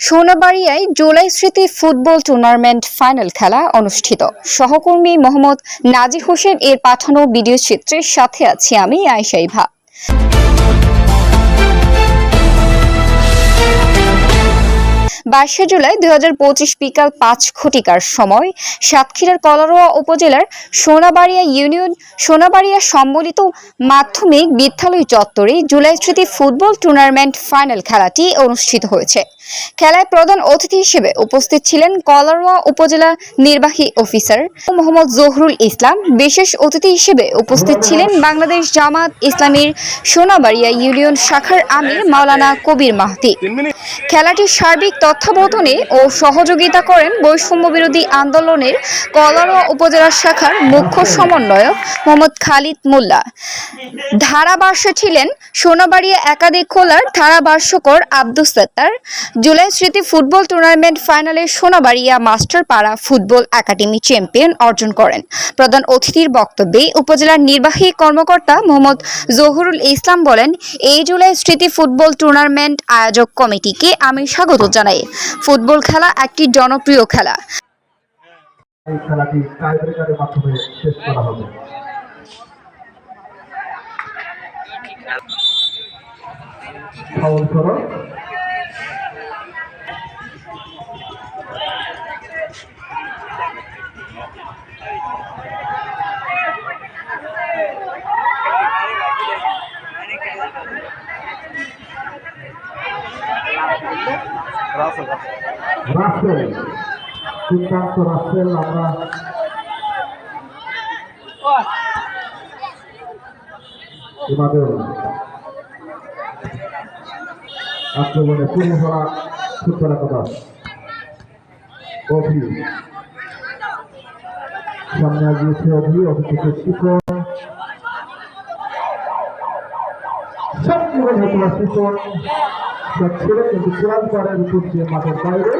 সোনাবাড়িয়ায় জুলাই স্মৃতি football tournament final খেলা অনুষ্ঠিত। সহকর্মী মোহাম্মদ নাজি হোসেন এর পাঠানো ভিডিও চিত্রের সাথে আছি আমি আয়েশা ইভা। 22 জুলাই 2025 বিকাল 5 ঘটিকার সময় সাতক্ষীরার কলারোয়া উপজেলার সোনাবাড়িয়া ইউনিয়ন সোনাবাড়িয়া সম্মিলিত মাধ্যমিক বিদ্যালয় চত্বরে জুলাই স্মৃতি ফুটবল টুর্নামেন্ট ফাইনাল খেলাটি অনুষ্ঠিত হয়েছে। খেলায় প্রধান অতিথি হিসেবে উপস্থিত ছিলেন কলারোয়া উপজেলা নির্বাহী অফিসার মোহাম্মদ জহুরুল ইসলাম। বিশেষ অতিথি হিসেবে উপস্থিত ছিলেন বাংলাদেশ জামাত ইসলামীর সোনাবাড়িয়া ইউনিয়ন শাখার আমির মাওলানা কবির মাহদি। খেলাটির সার্বিক তত্ত্বাবধানে ও সহযোগিতা করেন বৈষম্য বিরোধী আন্দোলনের কলারোয়া উপজেলা শাখার মুখ্য সমন্বয়ক মোহাম্মদ খালিদ মোল্লা। ধারাভাষ্যে ছিলেন সোনাবাড়িয়া একাধিক খোলার ধারাভাষ্যকর আব্দুস সাত্তার। জুলাই স্মৃতি ফুটবল টুর্নামেন্ট ফাইনালে Sonabaria Masterpara football academy champion অর্জন করেন। প্রধান অতিথির বক্তব্যে উপজেলার নির্বাহী কর্মকর্তা মোহাম্মদ জহুরুল ইসলাম বলেন, এই জুলাই স্মৃতি ফুটবল টুর্নামেন্ট আয়োজক কমিটিকে আমি স্বাগত জানাই। ফুটবল খেলা একটি জনপ্রিয় খেলা। এই খেলাটি টাইব্রেকারের মাধ্যমে শেষ করা হবে। ফাউল করো। রাসেল সিদ্ধান্ত রাসেল আমরা এভাবেও আক্রমণে পূর্ণ হওয়া সুতরাং কথা অভি সামনে গিয়েছে অভি থেকে শিকন সব জীবন হতো শিকন ছেড়ে কিন্তু চূড়ান্ত করার উপর দিয়ে মাঠের বাইরে